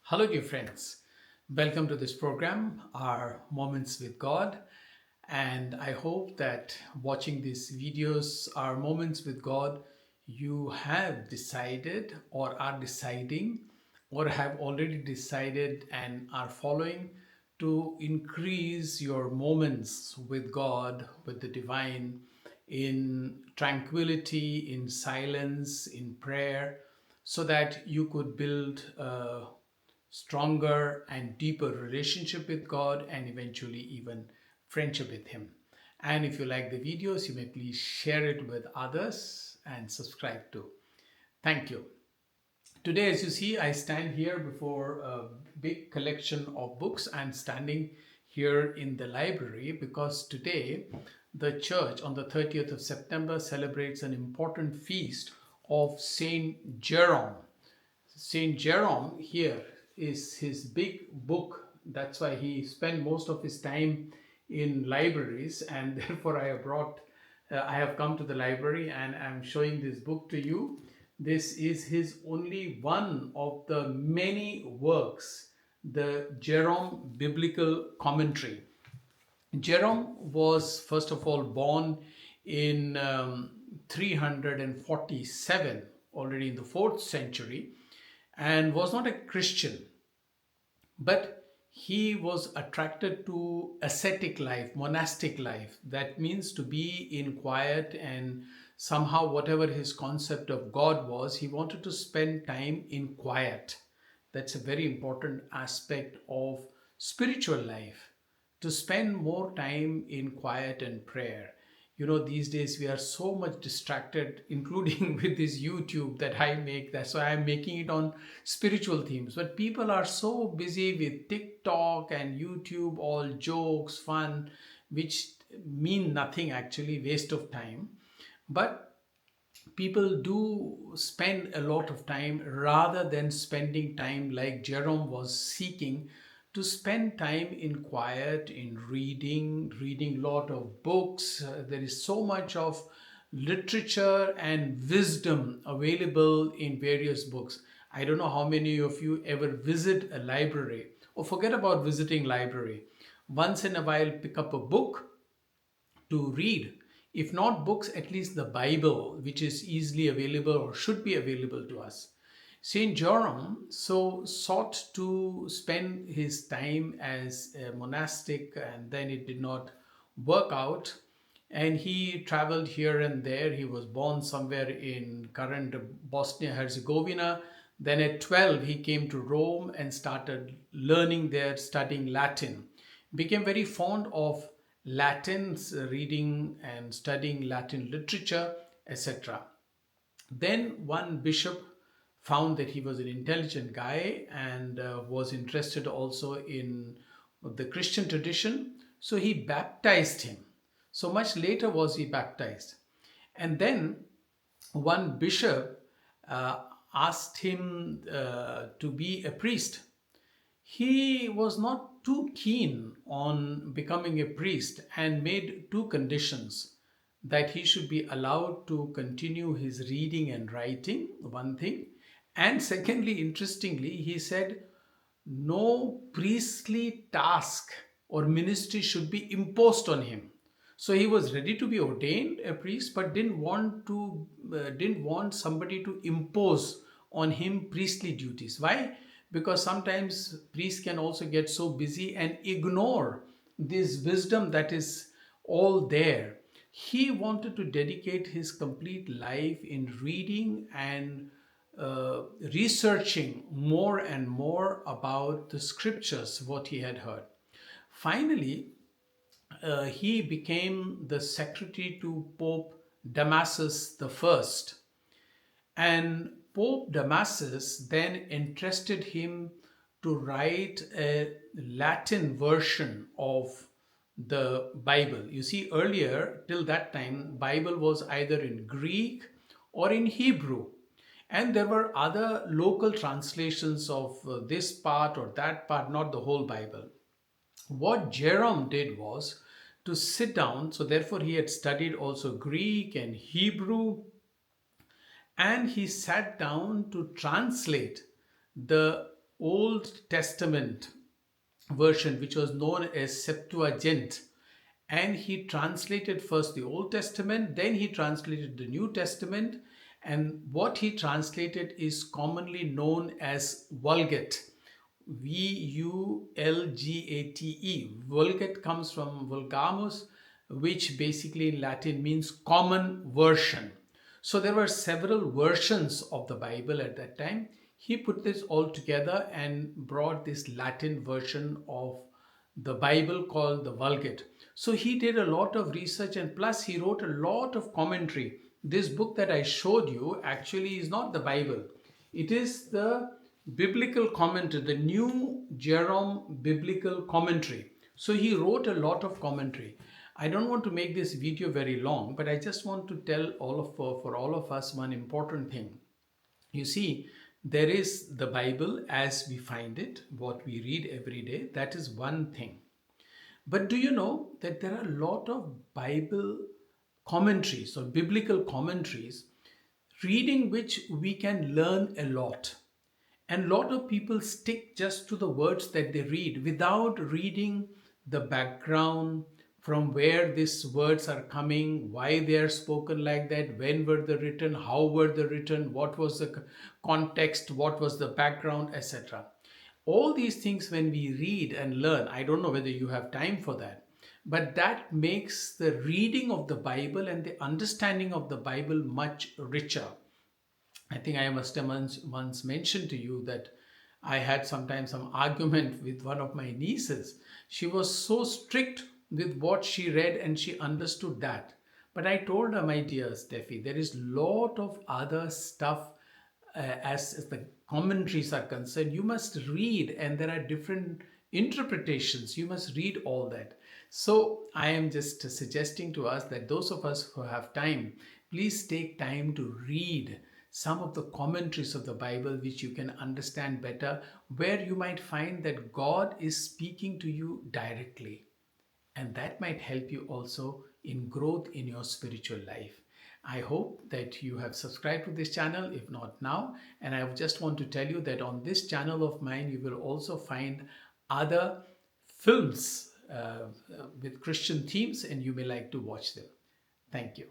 Hello, dear friends. Welcome to this program, our Moments with God. And I hope that watching these videos, our Moments with God, you have decided or are deciding or have already decided and are following to increase your moments with God, with the divine, in tranquility, in silence, in prayer, so that you could build a stronger and deeper relationship with God and eventually even friendship with Him. And if you like the videos, you may please share it with others and subscribe too. Thank you. Today, as you see, I stand here before a big collection of books. I'm standing here in the library because today the church on the 30th of September celebrates an important feast of Saint Jerome. Saint Jerome here is his big book. That's why he spent most of his time in libraries, and therefore I have come to the library and I'm showing this book to you. This is his only one of the many works, the Jerome Biblical Commentary. Jerome was first of all born in 347, already in the 4th century, and was not a Christian, but he was attracted to ascetic life, monastic life. That means to be in quiet, and somehow, whatever his concept of God was, he wanted to spend time in quiet. That's a very important aspect of spiritual life, to spend more time in quiet and prayer. These days we are so much distracted, including with this YouTube that I make. That's why I'm making it on spiritual themes. But people are so busy with TikTok and YouTube, all jokes, fun, which mean nothing actually, waste of time. But people do spend a lot of time rather than spending time like Jerome was seeking, to spend time in quiet, in reading lot of books. There is so much of literature and wisdom available in various books. I don't know how many of you ever visit a library, or forget about visiting library. Once in a while pick up a book to read. If not books, at least the Bible, which is easily available or should be available to us. Saint Jerome so sought to spend his time as a monastic, and then it did not work out. And he traveled here and there. He was born somewhere in current Bosnia Herzegovina. Then at 12, he came to Rome and started learning there, studying Latin. Became very fond of Latin, reading and studying Latin literature, etc. Then one bishop found that he was an intelligent guy and was interested also in the Christian tradition. So he baptized him. So much later was he baptized. And then one bishop uh, asked him to be a priest. He was not too keen on becoming a priest and made two conditions: that he should be allowed to continue his reading and writing, one thing, and secondly, interestingly, he said no priestly task or ministry should be imposed on him. So he was ready to be ordained a priest, but didn't want somebody to impose on him priestly duties. Why? Because sometimes priests can also get so busy and ignore this wisdom that is all there. He wanted to dedicate his complete life in reading and researching more and more about the scriptures, what he had heard. Finally, he became the secretary to Pope Damasus I. And Pope Damasus then entrusted him to write a Latin version of the Bible. You see, earlier, till that time, Bible was either in Greek or in Hebrew. And there were other local translations of this part or that part, not the whole Bible. What Jerome did was to sit down, so therefore he had studied also Greek and Hebrew, and he sat down to translate the Old Testament version, which was known as Septuagint. And he translated first the Old Testament, then he translated the New Testament. And what he translated is commonly known as Vulgate. Vulgate. Vulgate comes from vulgamus, which basically in Latin means common version. So there were several versions of the Bible at that time. He put this all together and brought this Latin version of the Bible called the Vulgate. So he did a lot of research, and plus he wrote a lot of commentary. This book that I showed you actually is not the Bible. It is the biblical commentary, the New Jerome biblical commentary. So he wrote a lot of commentary. I don't want to make this video very long, but I just want to tell for all of us one important thing. You see, there is the Bible as we find it, what we read every day. That is one thing. But do you know that there are a lot of Bible commentaries or biblical commentaries, reading which we can learn a lot? And a lot of people stick just to the words that they read without reading the background, from where these words are coming, why they are spoken like that, when were they written, how were they written, what was the context, what was the background, etc. All these things, when we read and learn, I don't know whether you have time for that, but that makes the reading of the Bible and the understanding of the Bible much richer. I think I must have once mentioned to you that I had sometimes some argument with one of my nieces. She was so strict with what she read and she understood that. But I told her, my dear Steffi, there is lot of other stuff as the commentaries are concerned. You must read, and there are different interpretations. You must read all that. So I am just suggesting to us that those of us who have time, please take time to read some of the commentaries of the Bible, which you can understand better, where you might find that God is speaking to you directly. And that might help you also in growth in your spiritual life. I hope that you have subscribed to this channel, if not now. And I just want to tell you that on this channel of mine, you will also find other films with Christian themes, and you may like to watch them. Thank you.